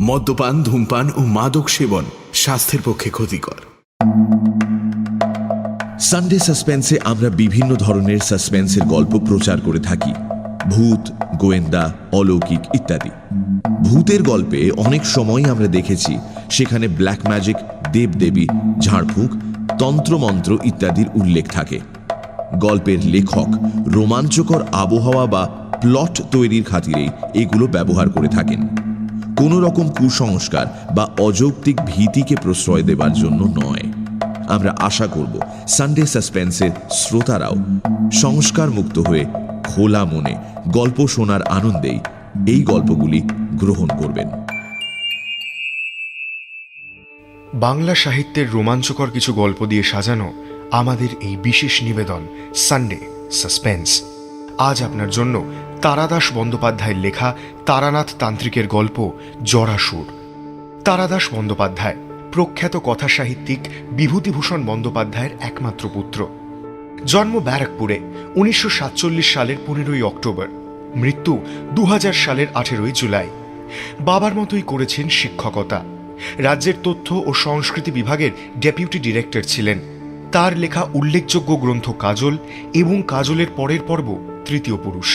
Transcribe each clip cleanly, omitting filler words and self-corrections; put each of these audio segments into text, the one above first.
মদ্যপান, ধূমপান ও মাদক সেবন স্বাস্থ্যের পক্ষে ক্ষতিকর। সানডে সাসপেন্সে আমরা বিভিন্ন ধরনের সাসপেন্সের গল্প প্রচার করে থাকি, ভূত, গোয়েন্দা, অলৌকিক ইত্যাদি। ভূতের গল্পে অনেক সময় আমরা দেখেছি সেখানে ব্ল্যাক ম্যাজিক, দেবদেবী, ঝাড়ফুঁক, তন্ত্রমন্ত্র ইত্যাদির উল্লেখ থাকে। গল্পের লেখক রোমাঞ্চকর আবহাওয়া বা প্লট তৈরির খাতিরেই এগুলো ব্যবহার করে থাকেন, কোনো রকম কুসংস্কার বা অযৌক্তিক ভীতিকে প্রশ্রয় দেবার জন্য নয়। আমরা আশা করব সানডে সাসপেন্সের শ্রোতারাও সংস্কার মুক্ত হয়ে খোলা মনে গল্প শোনার আনন্দেই এই গল্পগুলি গ্রহণ করবেন। বাংলা সাহিত্যের রোমাঞ্চকর কিছু গল্প দিয়ে সাজানো আমাদের এই বিশেষ নিবেদন সানডে সাসপেন্স। আজ আপনার জন্য তারাদাস বন্দ্যোপাধ্যায়ের লেখা তারানাথ তান্ত্রিকের গল্প জরাসুর। তারাদাস বন্দ্যোপাধ্যায় প্রখ্যাত কথা সাহিত্যিক বিভূতিভূষণ বন্দ্যোপাধ্যায়ের একমাত্র পুত্র। জন্ম ব্যারাকপুরে 1947 সালের 15ই অক্টোবর, মৃত্যু 2000 সালের 18ই জুলাই। বাবার মতোই করেছেন শিক্ষকতা। রাজ্যের তথ্য ও সংস্কৃতি বিভাগের ডেপুটি ডিরেক্টর ছিলেন। তার লেখা উল্লেখযোগ্য গ্রন্থ কাজল এবং কাজলের পরের পর্ব তৃতীয় পুরুষ।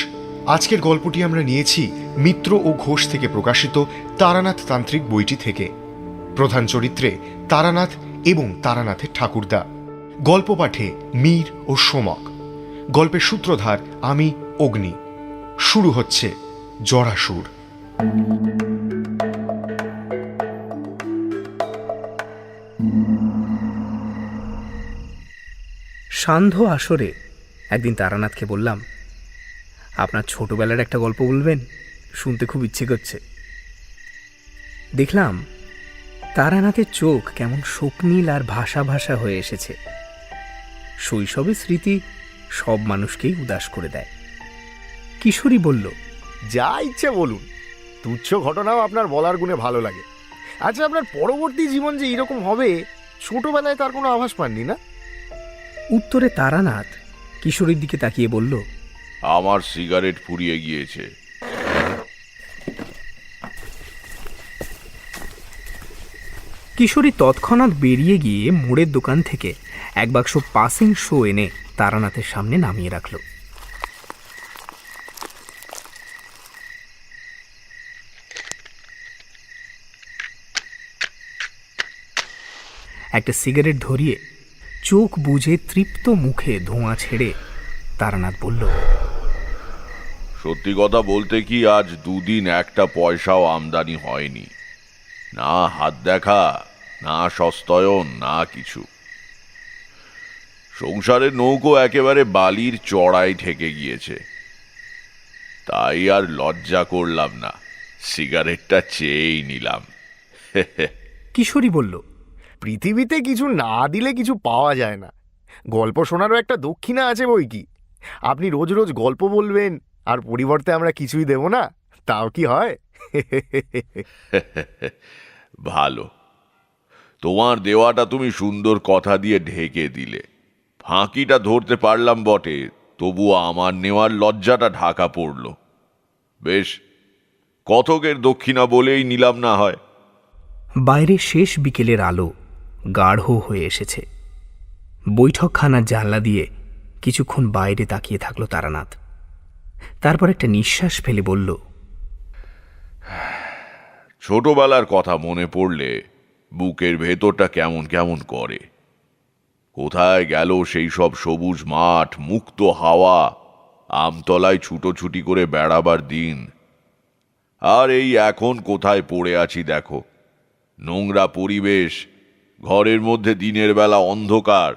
আজকের গল্পটি আমরা নিয়েছি মিত্র ও ঘোষ থেকে প্রকাশিত তারানাথ তান্ত্রিক বইটি থেকে। প্রধান চরিত্রে তারানাথ এবং তারানাথের ঠাকুরদা। গল্প পাঠে মীর ও সোমক। গল্পের সূত্রধার আমি, অগ্নি। শুরু হচ্ছে জরাসুর। সান্ধ্য আসরে একদিন তারানাথকে বললাম, আপনার ছোটবেলার একটা গল্প বলবেন, শুনতে খুব ইচ্ছে করছে। দেখলাম তারানাথের চোখ কেমন স্বপ্নীল আর ভাষা ভাষা হয়ে এসেছে। শৈশবের স্মৃতি সব মানুষকেই উদাস করে দেয়। কিশোরী বলল, যা ইচ্ছে বলুন, তুচ্ছ ঘটনাও আপনার বলার গুণে ভালো লাগে। আচ্ছা, আপনার পরবর্তী জীবন যে এরকম হবে ছোটবেলায় তার কোনো আভাস পাননি না? উত্তরে তারানাথ কিশোরীর দিকে তাকিয়ে বলল, আমার সিগারেট ফুরিয়ে গিয়েছে। কিশোরী তৎক্ষণাৎ বেরিয়ে গিয়ে মোড়ের দোকান থেকে এক বাক্স পাসিং শো এনে তারানাথের সামনে নামিয়ে রাখল। একটা সিগারেট ধরিয়ে চোখ বুজে তৃপ্ত মুখে ধোঁয়া ছেড়ে তারানাথ বলল, সত্যি কথা বলতে কি, আজ দুদিন একটা পয়সাও আমদানি হয়নি। না হাত দেখা, না সস্তয়ন, না কিছু। সংসারের নৌকো একেবারে বালির চড়াই ঠেকে গিয়েছে। তাই আর লজ্জা করলাম না, সিগারেটটা চেয়েই নিলাম। কিশোরী বলল, পৃথিবীতে কিছু না দিলে কিছু পাওয়া যায় না। গল্প শোনারও একটা দক্ষিণা আছে বই কি। আপনি রোজ রোজ গল্প বলবেন আর পরিবর্তে আমরা কিছুই দেব না, তাও কি হয়? ভালো, তোমার দেওয়াটা তুমি সুন্দর কথা দিয়ে ঢেকে দিলে। ফাঁকিটা ধরতে পারলাম বটে, তবুও আমার নেওয়ার লজ্জাটা ঢাকা পড়ল। বেশ, কতকের দক্ষিণা বলেই নিলাম না হয়। বাইরে শেষ বিকেলের আলো গাঢ় হয়ে এসেছে। বৈঠকখানার জানলা দিয়ে কিছুক্ষণ বাইরে তাকিয়ে থাকলো তারানাথ। তারপর একটা নিঃশ্বাস ফেলে বলল, ছোটবেলার কথা মনে পড়লে বুকের ভেতরটা কেমন কেমন করে। কোথায় গেল সেই সব সবুজ মাঠ, মুক্ত হাওয়া, আমতলায় ছুটোছুটি করে বেড়াবার দিন। আর এই এখন কোথায় পড়ে আছি দেখো, নোংরা পরিবেশ, ঘরের মধ্যে দিনের বেলা অন্ধকার,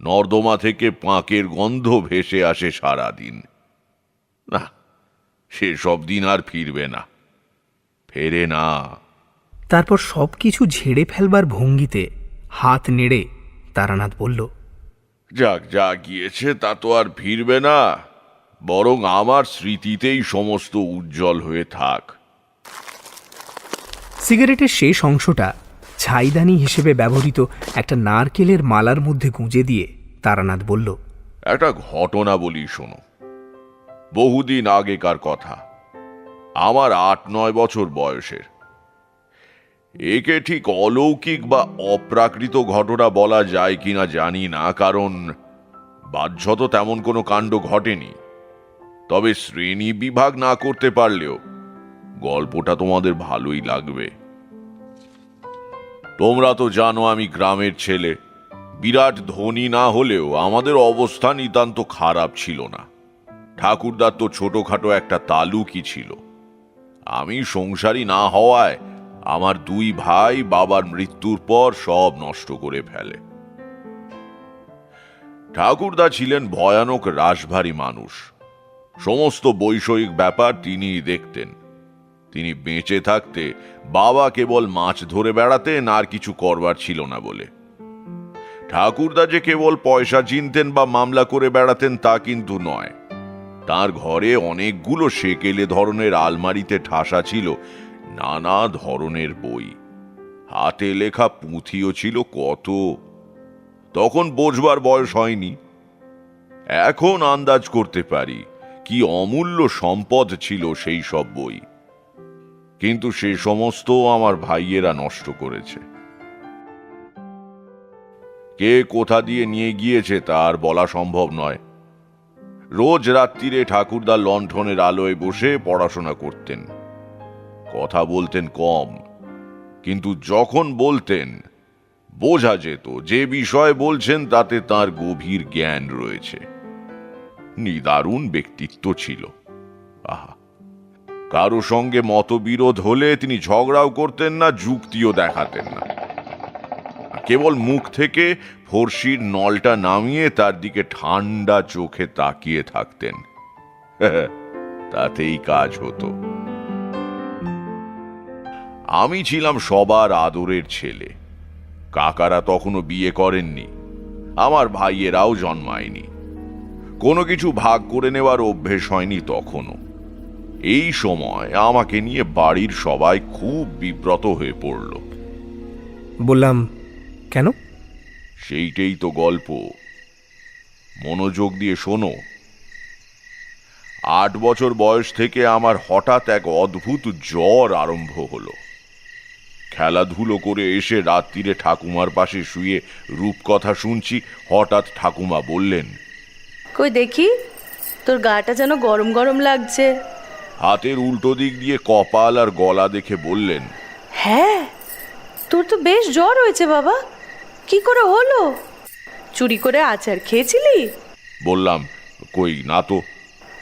নর্দমা থেকে পাঁকের গন্ধ ভেসে আসে সারাদিন। না, সেসব দিন আর ফিরবে না, ফেরে না। তারপর সবকিছু ঝেড়ে ফেলবার ভঙ্গিতে হাত নেড়ে তারানাথ বলল, যাক, যা গিয়েছে তা তো আর ফিরবে না, বরং আমার স্মৃতিতেই সমস্ত উজ্জ্বল হয়ে থাক। সিগারেটের শেষ অংশটা ছাইদানি হিসেবে ব্যবহৃত একটা নারকেলের মালার মধ্যে গুঁজে দিয়ে তারানাথ বলল, একটা ঘটনা বলি শোনো। বহুদিন আগেকার কথা। আমার 8-9 বছর বয়সের। একে ঠিক অলৌকিক বা অপ্রাকৃত ঘটনা বলা যায় কিনা জানি না, কারণ বাহ্যত তেমন কোনো কাণ্ড ঘটেনি। তবে শ্রেণী বিভাগ না করতে পারলেও গল্পটা তোমাদের ভালোই লাগবে। তোমরা তো জানো আমি গ্রামের ছেলে। বিরাট ধনী না হলেও আমাদের অবস্থা নিতান্ত খারাপ ছিল না। ঠাকুরদার তো ছোটখাটো একটা তালুকই ছিল। আমি সংসারী না হওয়ায় আমার দুই ভাই বাবার মৃত্যুর পর সব নষ্ট করে ফেলে। ঠাকুরদা ছিলেন ভয়ানক রাশভারী মানুষ। সমস্ত বৈষয়িক ব্যাপার তিনিই দেখতেন। তিনি বেঁচে থাকতে বাবা কেবল মাছ ধরে বেড়াতেন, আর কিছু করবার ছিল না বলে। ঠাকুরদা যে কেবল পয়সা চিনতেন বা মামলা করে বেড়াতেন তা কিন্তু নয়। তার ঘরে অনেকগুলো সেকেলে ধরনের আলমারিতে ঠাসা ছিল নানা ধরনের বই। হাতে লেখা পুঁথিও ছিল কত। তখন বোঝবার বয়স হয়নি। এখন আন্দাজ করতে পারি কি অমূল্য সম্পদ ছিল সেই সব বই। কিন্তু সে সমস্ত আমার ভাইয়েরা নষ্ট করেছে। কে কোথা দিয়ে নিয়ে গিয়েছে তা আর বলা সম্ভব নয়। রোজ রাত্রিরে ঠাকুরদা লণ্ঠনের আলোয় বসে পড়াশোনা করতেন। কথা বলতেন কম, কিন্তু যখন বলতেন বোঝা যেত যে বিষয় বলছেন তাতে তার গভীর জ্ঞান রয়েছে। নিদারুণ ব্যক্তিত্ব ছিল। আহা, কারো সঙ্গে মতবিরোধ হলে তিনি ঝগড়াও করতেন না, যুক্তিও দেখাতেন না। কেবল মুখ থেকে ফর্সির নলটা নামিয়ে তার দিকে ঠান্ডা চোখে তাকিয়ে থাকতেন। তাতেই কাজ হতো। আমি ছিলাম সবার আদরের ছেলে। কাকারা তখনও বিয়ে করেননি, আমার ভাইয়েরাও জন্মায়নি। কোনো কিছু ভাগ করে নেওয়ার অভ্যেস হয়নি তখনও। এই সময় আমাকে নিয়ে বাড়ির সবাই খুব বিব্রত হয়ে পড়ল। বললাম, কেন? সেইটাই তো গল্প, মনোযোগ দিয়ে শোনো। 8 বছর বয়স থেকে আমার হঠাৎ এক অদ্ভুত জ্বর আরম্ভ হলো। খেলাধুলো করে এসে রাত্রিরে ঠাকুমার পাশে শুয়ে রূপকথা শুনছি। হঠাৎ ঠাকুমা বললেন, কই দেখি, তোর গাটা যেন গরম গরম লাগছে। হাতের উল্টো দিক দিয়ে কপাল আর গলা দেখে বললেন, হ্যাঁ, তোর তো বেশ জ্বর হয়েছে বাবা। কি করে হলো? চুরি করে আচার খেয়েছিলি? বললাম, কই না তো।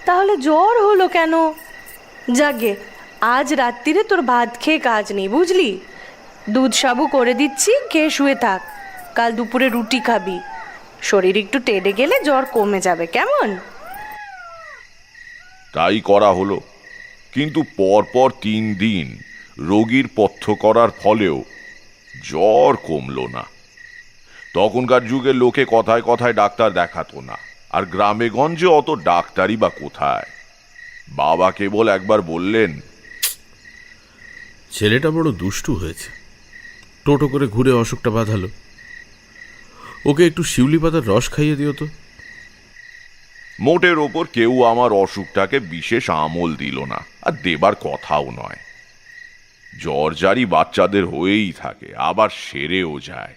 তাহলে জ্বর হলো কেন? জাগে, আজ রাত্রিরে তোর ভাত খেয়ে কাজ নেই, বুঝলি? দুধ সাবু করে দিচ্ছি, খেয়ে শুয়ে থাক। কাল দুপুরে রুটি খাবি। শরীর একটু টেডে গেলে জ্বর কমে যাবে, কেমন? তাই করা হলো। কিন্তু পরপর 3 দিন রোগীর পথ্য করার ফলেও জ্বর কমল না। তখনকার যুগে লোকে কথায় কথায় ডাক্তার দেখাতো না, আর গ্রামে গঞ্জে অত ডাক্তারই বা কোথায়। বাবা কেবল একবার বললেন, ছেলেটা বড় দুষ্টু হয়েছে, টোটো করে ঘুরে অসুখটা বাঁধালো। ওকে একটু শিউলি পাতার রস খাইয়ে দিও তো। মোটের ওপর কেউ আমার অসুখটাকে বিশেষ আমল দিল না, আর দেবার কথাও নয়। জ্বর জারি বাচ্চাদের হয়েই থাকে, আবার সেরেও যায়।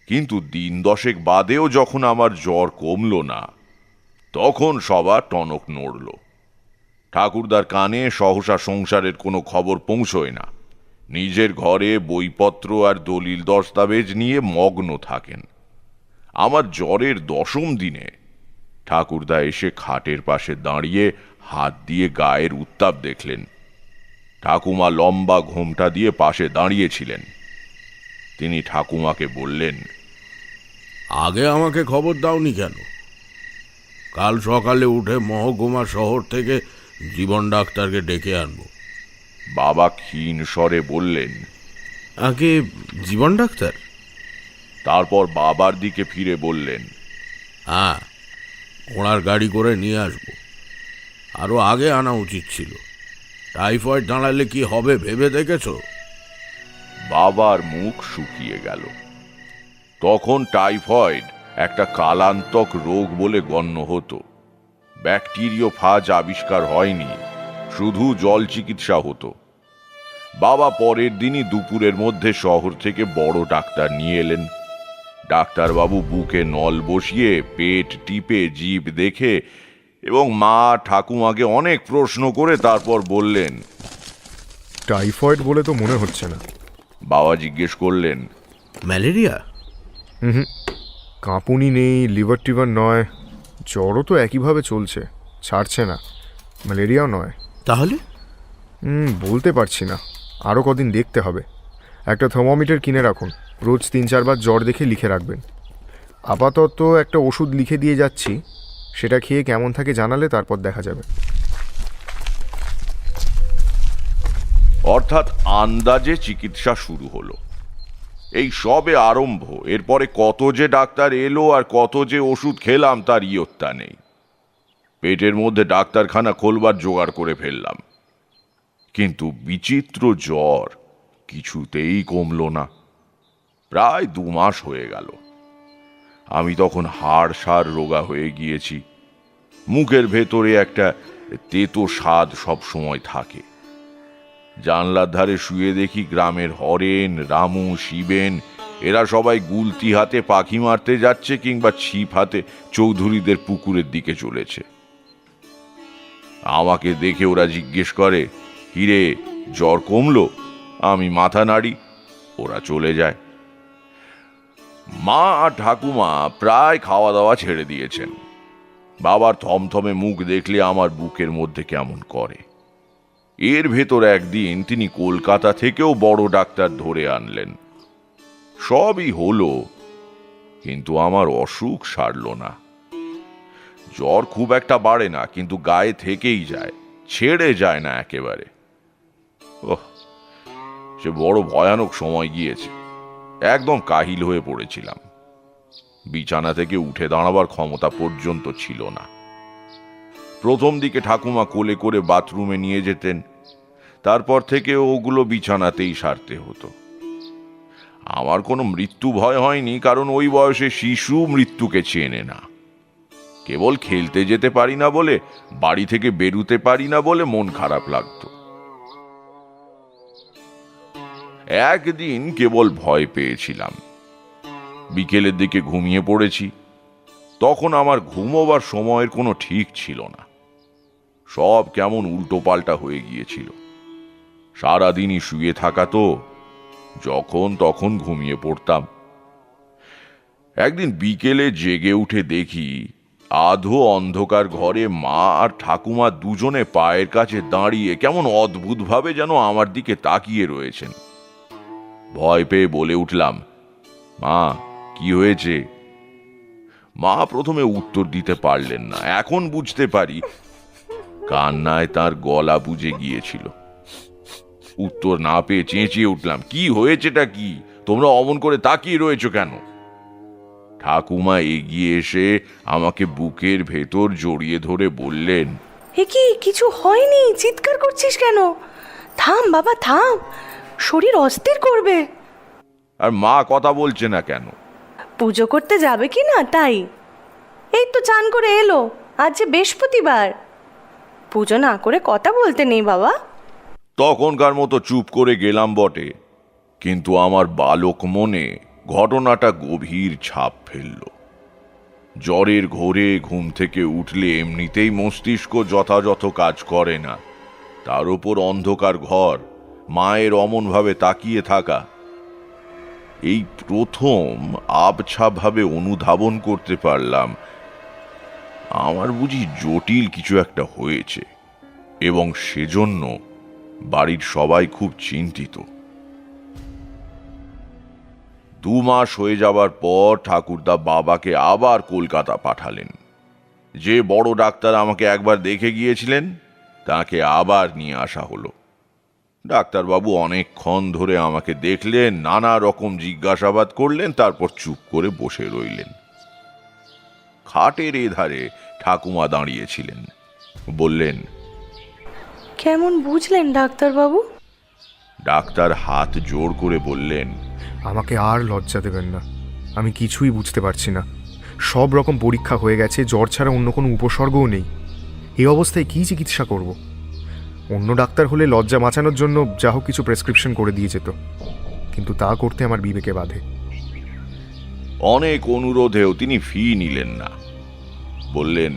কিন্তু 10 দশেক বাদেও যখন আমার জ্বর কমল না, তখন সবার টনক নড়ল। ঠাকুরদার কানে সহসা সংসারের কোনো খবর পৌঁছয় না। নিজের ঘরে বইপত্র আর দলিল দস্তাবেজ নিয়ে মগ্ন থাকেন। আমার জ্বরের 10ম দিনে ঠাকুরদা এসে খাটের পাশে দাঁড়িয়ে হাত দিয়ে গায়ের উত্তাপ দেখলেন। ঠাকুমা লম্বা ঘোমটা দিয়ে পাশে দাঁড়িয়েছিলেন। তিনি ঠাকুমাকে বললেন, আগে আমাকে খবর দাওনি কেন? কাল সকালে উঠে মহকুমা শহর থেকে জীবন ডাক্তারকে ডেকে আনবো। বাবা ক্ষীণ স্বরে বললেন, আগে জীবন ডাক্তার? তারপর বাবার দিকে ফিরে বললেন, হ্যাঁ, ঘোড়ার গাড়ি করে নিয়ে আসবো। আরো আগে আনা উচিত ছিল। টাইফয়েড দাঁড়ালে কি হবে ভেবে দেখেছ? বাবার মুখ শুকিয়ে গেল। তখন টাইফয়েড একটা কালান্তক রোগ বলে গণ্য হতো। ব্যাকটেরিয় ফাজ আবিষ্কার হয়নি, শুধু জল চিকিৎসা হতো। বাবা পরের দিনই দুপুরের মধ্যে শহর থেকে বড় ডাক্তার নিয়ে এলেন। ডাক্তারবাবু বুকে নল বসিয়ে পেট টিপে জিভ দেখে এবং মা ঠাকুমাকে অনেক প্রশ্ন করে তারপর বললেন, টাইফয়েড বলে তো মনে হচ্ছে না। বাবা জিজ্ঞেস করলেন, ম্যালেরিয়া? কাঁপুনি নেই, লিভার টিভার নয়, জ্বরও তো একইভাবে চলছে, ছাড়ছে না। ম্যালেরিয়াও নয়। তাহলে? বলতে পারছি না, আরও কদিন দেখতে হবে। একটা থার্মোমিটার কিনে রাখুন, রোজ 3-4 বার জ্বর দেখে লিখে রাখবেন। আপাতত একটা ওষুধ লিখে দিয়ে যাচ্ছি, সেটা খেয়ে কেমন থাকে জানালে তারপর দেখা যাবে। অর্থাৎ আন্দাজে চিকিৎসা শুরু হলো। এই সবে আরম্ভ। এরপরে কত যে ডাক্তার এলো আর কত যে ওষুধ খেলাম তার ইয়ত্তা নেই। পেটের মধ্যে ডাক্তারখানা খোলবার জোগাড় করে ফেললাম, কিন্তু বিচিত্র জ্বর কিছুতেই কমলো না। প্রায় 2 মাস হয়ে গেল। আমি তখন হাড় সার রোগা হয়ে গিয়েছি। মুখের ভেতরে একটা তেতো স্বাদ সব সময় থাকে। জানলার ধারে শুয়ে দেখি গ্রামের হরেন, রামু, শিবেন এরা সবাই গুলতি হাতে পাখি মারতে যাচ্ছে কিংবা ছিপ হাতে চৌধুরীদের পুকুরের দিকে চলেছে। আমাকে দেখে ওরা জিজ্ঞেস করে, কিরে জ্বর কমলো? আমি মাথা নাড়ি, ওরা চলে যায়। মা আর ঠাকুমা প্রায় খাওয়া দাওয়া ছেড়ে দিয়েছেন। বাবার থমথমে মুখ দেখলে আমার বুকের মধ্যে কেমন করে। এর ভেতর একদিন তিনি কলকাতা থেকেও বড় ডাক্তার ধরে আনলেন। সবই হলো, কিন্তু আমার অসুখ সারল না। জ্বর খুব একটা বাড়ে না, কিন্তু গায়ে থেকেই যায়, ছেড়ে যায় না একেবারে। ওহ, সে বড় ভয়ানক সময় গিয়েছে। একদম কাহিল হয়ে পড়েছিলাম। বিছানা থেকে উঠে দাঁড়াবার ক্ষমতা পর্যন্ত ছিল না। প্রথম দিকে ঠাকুমা কোলে করে বাথরুমে নিয়ে যেতেন, তারপর থেকে ওগুলো বিছানাতেই সারতে হতো। আমার কোনো মৃত্যু ভয় হয়নি, কারণ ওই বয়সে শিশু মৃত্যুকে চেনে না। কেবল খেলতে যেতে পারি না বলে, বাড়ি থেকে বেরুতে পারি না বলে মন খারাপ লাগতো। একদিন কেবল ভয় পেয়েছিলাম। বিকেলের দিকে ঘুমিয়ে পড়েছি। তখন আমার ঘুমোবার সময়ের কোনো ঠিক ছিল না। সব কেমন উল্টো পাল্টা হয়ে গিয়েছিল। সারাদিনই শুয়ে থাকা তো, যখন তখন ঘুমিয়ে পড়তাম। একদিন বিকেলে জেগে উঠে দেখি আধো অন্ধকার ঘরে মা আর ঠাকুমা দুজনে পায়ের কাছে দাঁড়িয়ে কেমন অদ্ভুতভাবে যেন আমার দিকে তাকিয়ে রয়েছেন। ভয় পেয়ে বলে উঠলাম, মা কি হয়েছে? মা প্রথমে উত্তর দিতে পারলেন না। এখন বুঝতে পারি কান্নায় তার গলা বুজে গিয়েছিল। উত্তর না পেয়ে চেঁচিয়ে উঠলাম, কি হয়েছেটা কি? তোমরা অমন করে তাকিয়ে রয়েছো কেন? ঠাকুমা এগিয়ে এসে আমাকে বুকের ভেতর জড়িয়ে ধরে বললেন, এ কি, কিছু হয়নি, চিৎকার করছিস কেন? থাম বাবা থাম, শরীর অস্থির করবে। আর মা কথা বলছে না কেন? পুজো করতে যাবে কি না তাই। এই তো চান করে এলো, আজ যে বৃহস্পতিবার, পুজো না করে কথা বলতে নেই বাবা। তখনকার মতো চুপ করে গেলাম বটে, কিন্তু আমার বালক মনে ঘটনাটা গভীর ছাপ ফেলল। জ্বরের ঘোরে ঘুম থেকে উঠলে এমনিতেই মস্তিষ্ক যথাযথ কাজ করে না, তার উপর অন্ধকার ঘর, মায়ের অমনভাবে তাকিয়ে থাকা। এই প্রথম আবছাভাবে অনুধাবন করতে পারলাম আমার বুঝি জটিল কিছু একটা হয়েছে, এবং সেজন্য বাড়ির সবাই খুব চিন্তিত। 2 মাস হয়ে যাবার পর ঠাকুরদা বাবাকে আবার কলকাতা পাঠালেন। যে বড় ডাক্তার আমাকে একবার দেখে গিয়েছিলেন তাকে আবার নিয়ে আসা হলো। ডাক্তারবাবু অনেকক্ষণ ধরে আমাকে দেখলেন, নানা রকম জিজ্ঞাসাবাদ করলেন, তারপর চুপ করে বসে রইলেন। খাটের এধারে ঠাকুমা দাঁড়িয়েছিলেন। বললেন, কেমন বুঝলেন ডাক্তারবাবু? ডাক্তার হাত জোড় করে বললেন, আমাকে আর লজ্জা দেবেন না, আমি কিছুই বুঝতে পারছি না। সব রকম পরীক্ষা হয়ে গেছে, জ্বর ছাড়া অন্য কোনো উপসর্গও নেই। এই অবস্থায় কি চিকিৎসা করব? অন্য ডাক্তার হলে লজ্জা বাঁচানোর জন্য যা হোক কিছু প্রেসক্রিপশন করে দিয়ে যেত, কিন্তু তা করতে আমার বিবেকে বাধে। অনেক অনুরোধেও তিনি ফি নিলেন না। বললেন,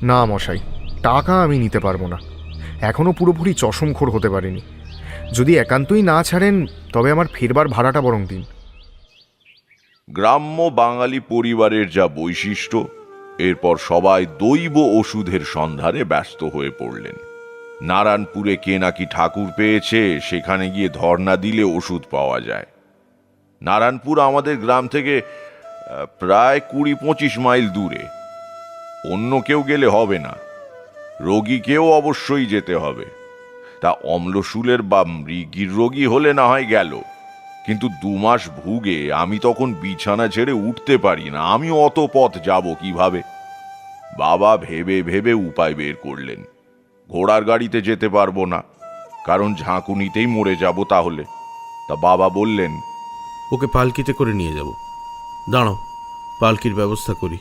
না মশাই, টাকা আমি নিতে পারবো না, এখনো পুরোপুরি চশমখোর হতে পারিনি। যদি একান্তই না ছাড়েন তবে আমার ফেরবার ভাড়াটা বরং দিন। গ্রাম্য বাঙালি পরিবারের যা বৈশিষ্ট্য, এরপর সবাই দৈব ওষুধের সন্ধানে ব্যস্ত হয়ে পড়লেন। নারায়ণপুরে কে নাকি ঠাকুর পেয়েছে, সেখানে গিয়ে ধর্ণা দিলে ওষুধ পাওয়া যায়। নারায়ণপুর আমাদের গ্রাম থেকে প্রায় 20-25 মাইল দূরে। অন্য কেউ গেলে হবে না, রোগীকেও অবশ্যই যেতে হবে। তা অম্লশূলের বা মৃগীর রোগী হলে না হয় গেল, কিন্তু 2 মাস ভুগে আমি তখন বিছানা ছেড়ে উঠতে পারি না। আমি অত পথ যাব কিভাবে? বাবা ভেবে ভেবে উপায় বের করলেন। ঘোড়ার গাড়িতে যেতে পারবো না, কারণ ঝাঁকুনিতেই মরে যাব তাহলে। তা বাবা বললেন, ওকে পালকিতে করে নিয়ে যাব। দাঁড়াও, পালকির ব্যবস্থা করি।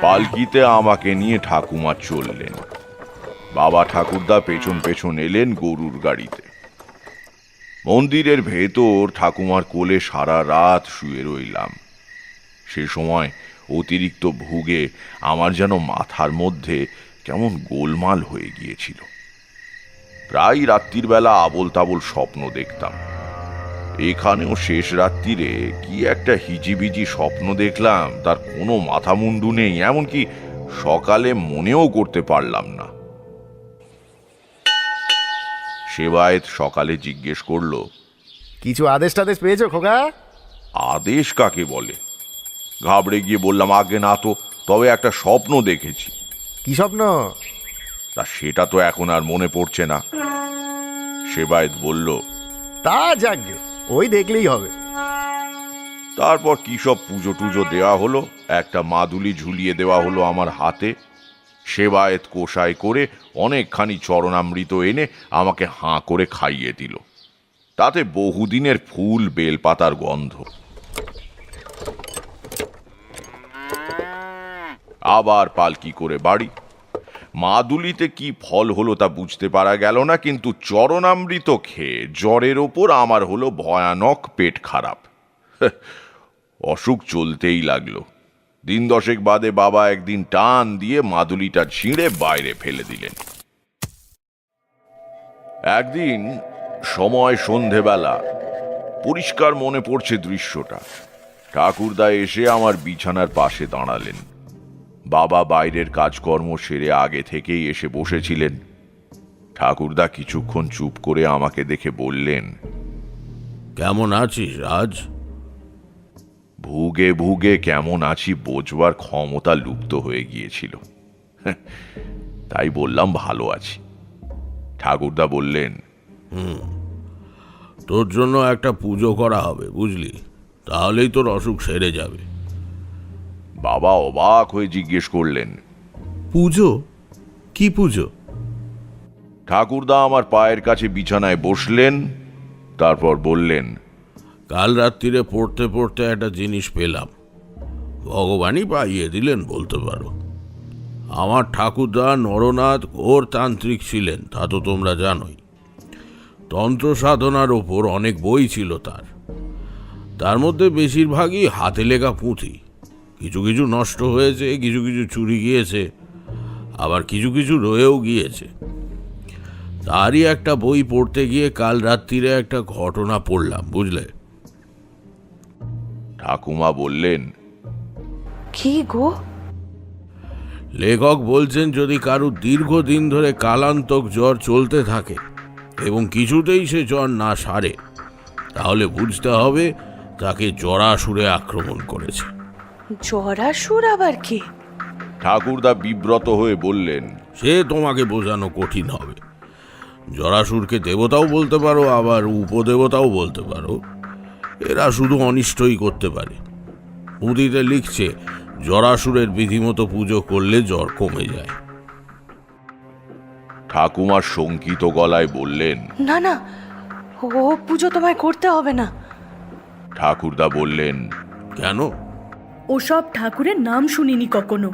পালকিতে আমাকে নিয়ে ঠাকুমা চললেন। বাবা ঠাকুরদা পেছন পেছন এলেন গরুর গাড়িতে। মন্দিরের ভেতর ঠাকুমার কোলে সারা রাত শুয়ে রইলাম। সে সময় অতিরিক্ত ভুগে আমার যেন মাথার মধ্যে কেমন গোলমাল হয়ে গিয়েছিল। প্রায় রাত্রির বেলা আবোল তাবোল স্বপ্ন দেখতাম। এখানেও শেষ রাত্রিরে কি একটা হিজিবিজি স্বপ্ন দেখলাম, তার কোনো মাথা মুন্ডু নেই, এমনকি সকালে মনেও করতে পারলাম না। সেবায়েত সকালে জিজ্ঞেস করলো, কিছু আদেশ টাদেশ পেয়েছো খোকা? আদেশ কাকে বলে? ঘাবড়ে গিয়ে বললাম, আগে না তো, তবে একটা স্বপ্ন দেখেছি। কি স্বপ্ন? তা সেটা তো এখন আর মনে পড়ছে না। সেবায়েত বলল, তা যাকগে, ওই দেখলেই হবে। তারপর কি সব পুজো টুজো দেওয়া হলো, একটা মাদুলি ঝুলিয়ে দেওয়া হলো আমার হাতে। সেবায়েত কোষায় করে অনেকখানি চরণামৃত এনে আমাকে হাঁ করে খাইয়ে দিল। তাতে বহুদিনের ফুল বেলপাতার গন্ধ। আবার পালকি করে বাড়ি। মাদুলিতে কি ফল হলো তা বুঝতে পারা গেল না, কিন্তু চরণামৃত খেয়ে জ্বরের ওপর আমার হলো ভয়ানক পেট খারাপ। অসুখ চলতেই লাগলো। 10 দশেক বাদে বাবা একদিন টান দিয়ে মাদুলিটা ছিঁড়ে বাইরে ফেলে দিলেন। একদিন সময় সন্ধেবেলা, পরিষ্কার মনে পড়ছে দৃশ্যটা। ঠাকুরদা এসে আমার বিছানার পাশে দাঁড়ালেন। বাবা বাইরের কাজকর্ম সেরে আগে থেকেই এসে বসেছিলেন। ঠাকুরদা কিছুক্ষণ চুপ করে আমাকে দেখে বললেন, কেমন আছিস রাজ? ভুগে ভুগে কেমন আছি বোঝবার ক্ষমতা লুপ্ত হয়ে গিয়েছিল। তাই বললাম ভালো আছি। ঠাকুরদা বললেন, তোর জন্য একটা পুজো করা হবে, বুঝলি? তাহলেই তোর অসুখ সেরে যাবে। বাবা অবাক হয়ে জিজ্ঞেস করলেন, পুজো? কি পুজো? ঠাকুরদা আমার পায়ের কাছে বিছানায় বসলেন, তারপর বললেন, কাল রাত্রিরে পড়তে পড়তে একটা জিনিস পেলাম। ভগবানই পাইয়ে দিলেন বলতে পারো। আমার ঠাকুরদা নরনাথ ঘোর তান্ত্রিক ছিলেন, তা তো তোমরা জানোই। তন্ত্র সাধনার ওপর অনেক বই ছিল তার মধ্যে বেশিরভাগই হাতে লেখা পুঁথি। কিছু কিছু নষ্ট হয়েছে, কিছু কিছু চুরি গিয়েছে, আবার কিছু কিছু রয়েও গিয়েছে। তারই একটা বই পড়তে গিয়ে কাল রাত্রিরে একটা ঘটনা পড়লাম, বুঝলে? ঠাকুমা বললেন, কি গো? লেখক বলছেন, যদি কারুর দীর্ঘদিন ধরে কালান্তক জ্বর চলতে থাকে এবং কিছুতেই সে জ্বর না সারে, তাহলে বুঝতে হবে তাকে জরাসুরে আক্রমণ করেছে। জরাসুর আবার কি? ঠাকুরদা বিব্রত হয়ে বললেন, সে তোমাকে বোঝানো কঠিন হবে। জরাসুরকে দেবতাও বলতে পারো, আবার উপদেবতাও বলতে পারো। এরা শুধু অনিষ্টই করতে পারে। পুঁথিতে লিখছে, জরাসুরের বিধিমতো পুজো করলে জ্বর কমে যায়। ঠাকুমা শঙ্কিত গলায় বললেন, না না, ও পুজো তোমায় করতে হবে না। ঠাকুরদা বললেন, কেন? ওসব ঠাকুরের নাম শুনিনি কখনো।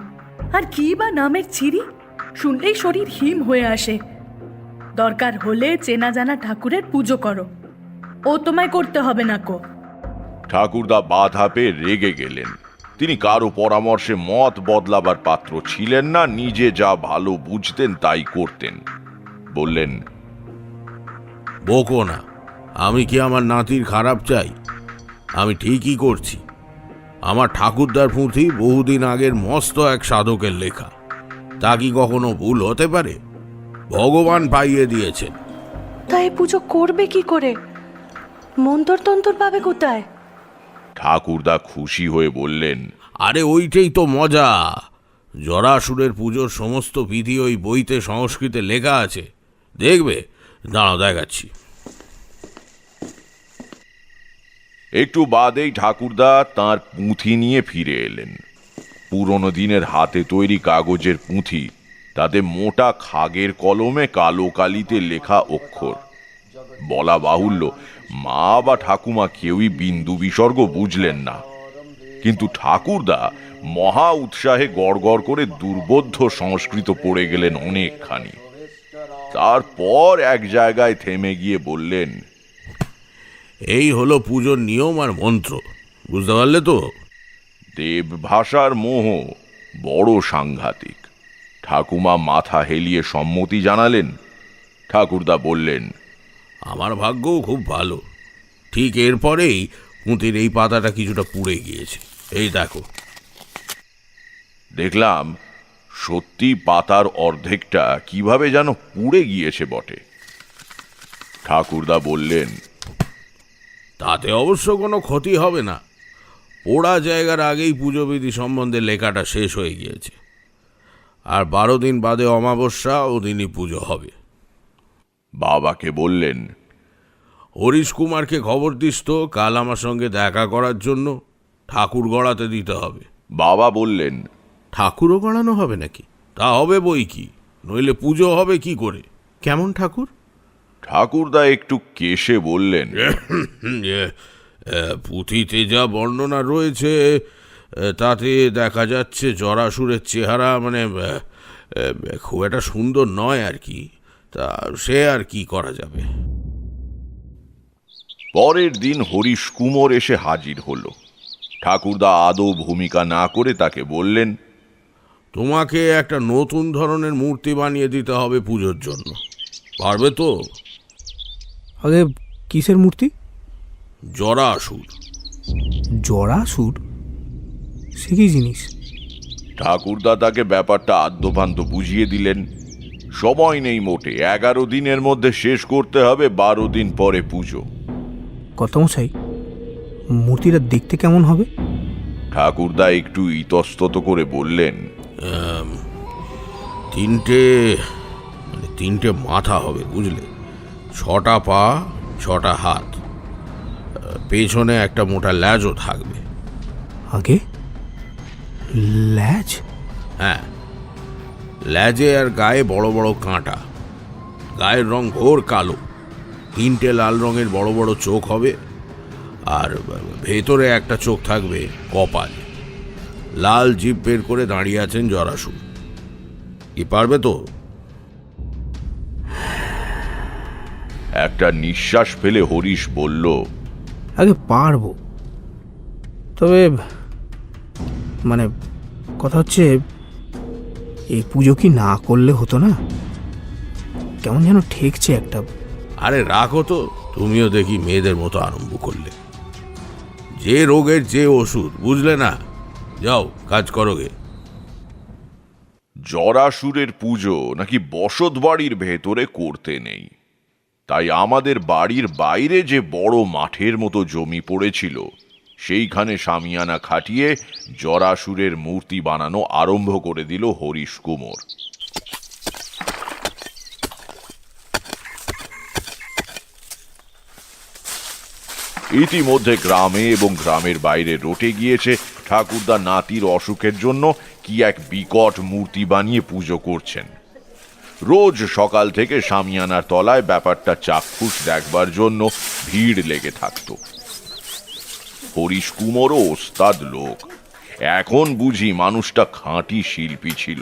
আর কি বা নামের চিরি, শুনলেই শরীর হিম হয়ে আসে। দরকার হলে চেনা জানা ঠাকুরের পুজো করো, ও তোমায় করতে হবে না কো। ঠাকুরদা বাধা পেয়ে রেগে গেলেন। তিনি কারো পরামর্শে মত বদলাবার পাত্র ছিলেন না, নিজে যা ভালো বুঝতেন তাই করতেন। বললেন, বকো না, আমি কি আমার নাতির খারাপ চাই? আমি ঠিকই করছি। আমার ঠাকুরদার পুঁথি বহুদিন আগের মস্ত এক সাধকের লেখা, তা কি কখনো ভুল হতে পারে? ভগবান পাইয়ে দিয়েছেন। তাই পুজো করবে কি করে? মন্তর তন্তর পাবে কোথায়? ঠাকুরদা খুশি হয়ে বললেন, আরে ওইটাই তো মজা। জরাসুরের পুজোর সমস্ত বিধি ওই বইতে সংস্কৃতে লেখা আছে, দেখবে? দাঁড়াও দেখাচ্ছি। একটু বাদেই ঠাকুরদা তাঁর পুঁথি নিয়ে ফিরে এলেন। পুরনো দিনের হাতে তৈরি কাগজের পুঁথি, তাতে মোটা খাগের কলমে কালো কালিতে লেখা অক্ষর। বলা বাহুল্য, মা বা ঠাকুমা কেউই বিন্দু বিসর্গ বুঝলেন না, কিন্তু ঠাকুরদা মহা উৎসাহে গড়গড় করে দুর্বোধ্য সংস্কৃত পড়ে গেলেন অনেকখানি। তারপর এক জায়গায় থেমে গিয়ে বললেন, এই হলো পুজোর নিয়ম আর মন্ত্র, বুঝতে পারলে তো? দেব ভাষার মোহ বড় সাংঘাতিক। ঠাকুমা মাথা হেলিয়ে সম্মতি জানালেন। ঠাকুরদা বললেন, আমার ভাগ্যও খুব ভালো। ঠিক এরপরেই পুঁতির এই পাতাটা কিছুটা পুড়ে গিয়েছে, এই দেখো। দেখলাম সত্যি পাতার অর্ধেকটা কিভাবে যেন পুড়ে গিয়েছে বটে। ঠাকুরদা বললেন, তাতে অবশ্য কোনো ক্ষতি হবে না। পোড়া জায়গার আগেই পুজোবিধি সম্বন্ধে লেখাটা শেষ হয়ে গিয়েছে, আর 12 দিন বাদে অমাবস্যা, ওদিনই পুজো হবে। বাবাকে বললেন, হরিশ কুমারকে খবর দিস তো কাল আমার সঙ্গে দেখা করার জন্য। ঠাকুর গড়াতে দিতে হবে। বাবা বললেন, ঠাকুরও গড়ানো হবে নাকি? তা হবে বই কি, নইলে পুজো হবে কি করে? কেমন ঠাকুর? ঠাকুরদা একটু কেশে বললেন, পুঁথিতে যা বর্ণনা রয়েছে তাতে দেখা যাচ্ছে জরাসুরের চেহারা মানে খুব একটা সুন্দর নয় আর কি। তা সে আর কি করা যাবে। পরের দিন হরিশ কুমোর এসে হাজির হলো। ঠাকুরদা আদৌ ভূমিকা না করে তাকে বললেন, তোমাকে একটা নতুন ধরনের মূর্তি বানিয়ে দিতে হবে পুজোর জন্য, পারবে তো? আগে কিসের মূর্তি? জরাসুর। জরাসুর? সে কি জিনিস? ঠাকুরদা তাকে ব্যাপারটা আদ্যপান্ত বুঝিয়ে দিলেন। সময় নেই মোটে, 11 দিনের মধ্যে শেষ করতে হবে, 12 দিন পরে পুজো। কত মশাই, মূর্তিটা দেখতে কেমন হবে? ঠাকুরদা একটু ইতস্তত করে বললেন, তিনটে মাথা হবে, বুঝলে? 6টা পা, 6টা হাত, পেছনে একটা মোটা ল্যাজও থাকবে। আগে ল্যাজ? হ্যাঁ, ল্যাজে আর গায়ে বড় বড় কাঁটা। গায়ের রং ঘোর কালো, 3টে লাল রঙের বড় বড় চোখ হবে, আর ভেতরে একটা চোখ থাকবে কপাল। লাল জিভ বের করে দাঁড়িয়ে আছেন জরাসুর। কি পারবে তো? একটা নিঃশ্বাস ফেলে হরিশ বলল, আগে পারবো, তবে মানে কথা হচ্ছে এই পুজো কি না করলে হতো না? কেমন যেন ঠেকছে একটা। আরে রাখো তো, তুমিও দেখি মেয়েদের মতো আরম্ভ করলে। যে রোগের যে ওষুধ, বুঝলে না? যাও কাজ করো গে। জরাসুরের পুজো নাকি বসত বাড়ির ভেতরে করতে নেই, তাই আমাদের বাড়ির বাইরে যে বড় মাঠের মতো জমি পড়েছিল সেইখানে শামিয়ানা খাটিয়ে জরাসুরের মূর্তি বানানো আরম্ভ করে দিল হরিশ কুমোর। ইতিমধ্যে গ্রামে এবং গ্রামের বাইরে রটে গিয়েছে ঠাকুরদা নাতির অসুখের জন্য কি এক বিকট মূর্তি বানিয়ে পুজো করছেন। রোজ সকাল থেকে শামিয়ানার তলায় ব্যাপারটা চাক্ষুষ দেখবার জন্য ভিড় লেগে থাকত। হরিশ কুমোরও ওস্তাদ লোক, এখন বুঝি মানুষটা খাঁটি শিল্পী ছিল।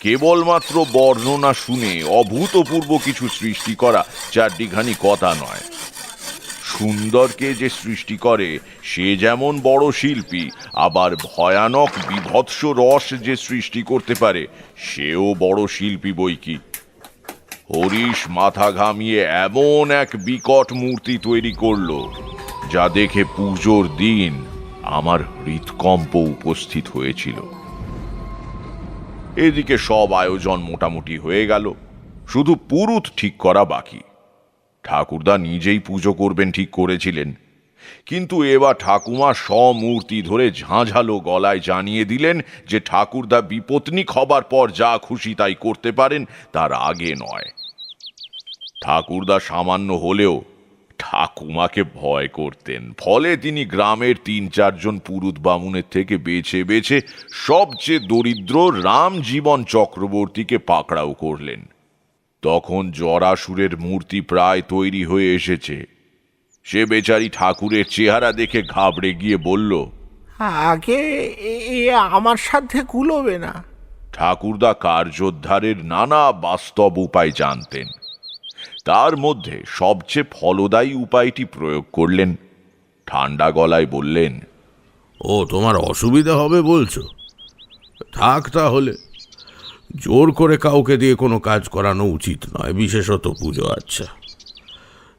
কেবলমাত্র বর্ণনা শুনে অভূতপূর্ব কিছু সৃষ্টি করা চারটিখানি কথা নয়। সুন্দরকে যে সৃষ্টি করে সে যেমন বড় শিল্পী, আবার ভয়ানক বিভৎস রস যে সৃষ্টি করতে পারে সেও বড় শিল্পী বৈকি। হরিশ মাথা ঘামিয়ে এমন এক বিকট মূর্তি তৈরি করলো যা দেখে পুজোর দিন আমার হৃৎকম্প উপস্থিত হয়েছিল। এদিকে সব আয়োজন মোটামুটি হয়ে গেল, শুধু পুরুত ঠিক করা বাকি। ঠাকুরদা নিজেই পুজো করবেন ঠিক করেছিলেন, কিন্তু এবার ঠাকুমা সমূর্তি ধরে ঝাঁঝালো গলায় জানিয়ে দিলেন যে ঠাকুরদা বিপত্নিক হবার পর যা খুশি তাই করতে পারেন, তার আগে নয়। ঠাকুরদা সামান্য হলেও ঠাকুমাকে ভয় করতেন, ফলে তিনি গ্রামের ৩-৪ জন পুরুত বামুনের থেকে বেছে বেছে সবচেয়ে দরিদ্র রামজীবন চক্রবর্তীকে পাকড়াও করলেন। তখন জরাসুরের মূর্তি প্রায় তৈরি হয়ে এসেছে। সে বেচারি ঠাকুরের চেহারা দেখে ঘাবড়ে গিয়ে বলল, আগে এ আমার সাথে কুলোবে না। ঠাকুরদা কার্যোদ্ধারের নানা বাস্তব উপায় জানতেন, তার মধ্যে সবচেয়ে ফলদায়ী উপায়টি প্রয়োগ করলেন। ঠান্ডা গলায় বললেন, ও তোমার অসুবিধা হবে বলছো? থাক তাহলে, জোর করে কাউকে দিয়ে কোনো কাজ করানো উচিত নয়, বিশেষত পুজো। আচ্ছা,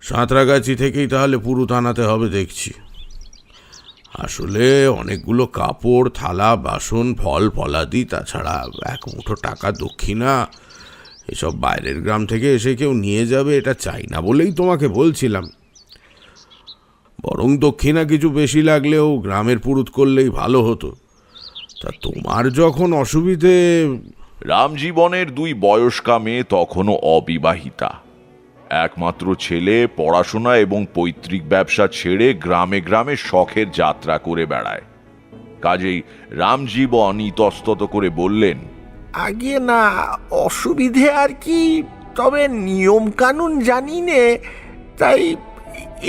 সাঁতরাগাছি থেকেই তাহলে পুরুত আনাতে হবে দেখছি। আসলে অনেকগুলো কাপড়, থালা, বাসন, ফল ফলাদি, তাছাড়া 1 মুঠো টাকা দক্ষিণা, এসব বাইরের গ্রাম থেকে এসে কেউ নিয়ে যাবে এটা চাই না বলেই তোমাকে বলছিলাম। বরং দক্ষিণা কিছু বেশি লাগলেও গ্রামের পুরুত করলেই ভালো হতো। তা তোমার যখন অসুবিধে। রামজীবনের 2 বয়স্কা মেয়ে তখনও অবিবাহিতা। একমাত্র ছেলে পড়াশোনা এবং পৈতৃক ব্যবসা ছেড়ে গ্রামে গ্রামে শখের যাত্রা করে বেড়ায়। কাজেই রামজীবন ইতস্তত করে বললেন, আগে না অসুবিধে আর কি, তবে নিয়ম কানুন জানি নে, তাই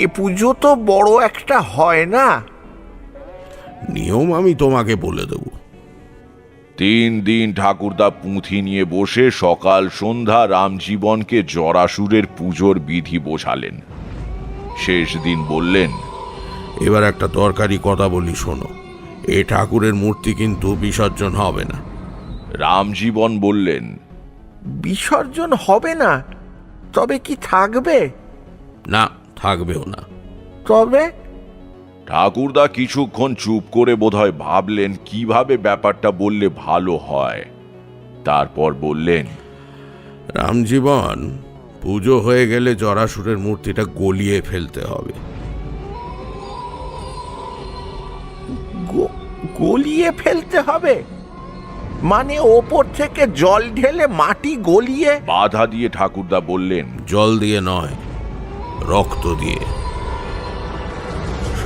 এ পুজো তো বড় একটা হয় না। নিয়ম আমি তোমাকে বলে দেব। 3 দিন ঠাকুরদা পুঁথি নিয়ে বসে সকাল সন্ধ্যা রামজীবনকে জরাসুরের পুজোর বিধি বোঝালেন। শেষ দিন বললেন, এবার একটা দরকারি কথা বলি শোনো, এ ঠাকুরের মূর্তি কিন্তু বিসর্জন হবে না। রামজীবন বললেন, বিসর্জন হবে না? তবে কি থাকবে? না, থাকবেও না। তবে? ঠাকুরদা কিছুক্ষণ চুপ করে বোধহয় ভাবলেন কিভাবে ব্যাপারটা বললে ভালো হয়। তারপর বললেন, রামজীবন, পুজো হয়ে গেলে জরাসুরের মূর্তিটা গলিয়ে ফেলতে হবে। গলিয়ে ফেলতে হবে? মানে ওপর থেকে জল ঢেলে মাটি গলিয়ে? বাধা দিয়ে ঠাকুরদা বললেন, জল দিয়ে নয়, রক্ত দিয়ে।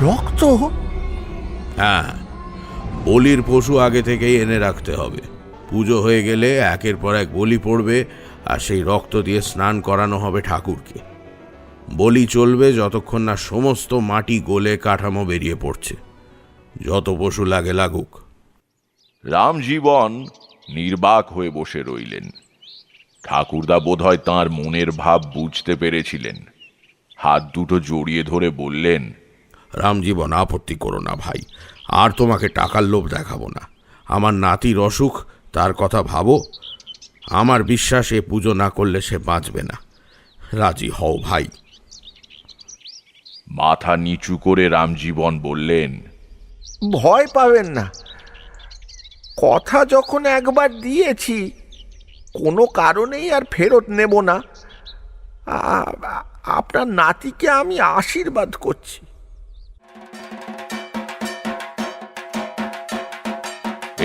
রক্ত? হ্যাঁ, বলির পশু আগে থেকেই এনে রাখতে হবে। পুজো হয়ে গেলে 1-এর পর 1 বলি পড়বে, আর সেই রক্ত দিয়ে স্নান করানো হবে ঠাকুরকে। বলি চলবে যতক্ষণ না সমস্ত মাটি গলে কাঠামো বেরিয়ে পড়ছে। যত পশু লাগে লাগুক। রামজীবন নির্বাক হয়ে বসে রইলেন। ঠাকুরদা বোধহয় তাঁর মনের ভাব বুঝতে পেরেছিলেন। হাত দুটো জড়িয়ে ধরে বললেন, রামজীবন, আপত্তি করো না ভাই, আর তোমাকে টাকার লোভ দেখাবো না। আমার নাতির অসুখ, তার কথা ভাবো। আমার বিশ্বাস এ পুজো না করলে সে বাঁচবে না। রাজি হও ভাই। মাথা নিচু করে রামজীবন বললেন, ভয় পাবেন না, কথা যখন একবার দিয়েছি কোনো কারণেই আর ফেরত নেব না। আপনার নাতিকে আমি আশীর্বাদ করছি।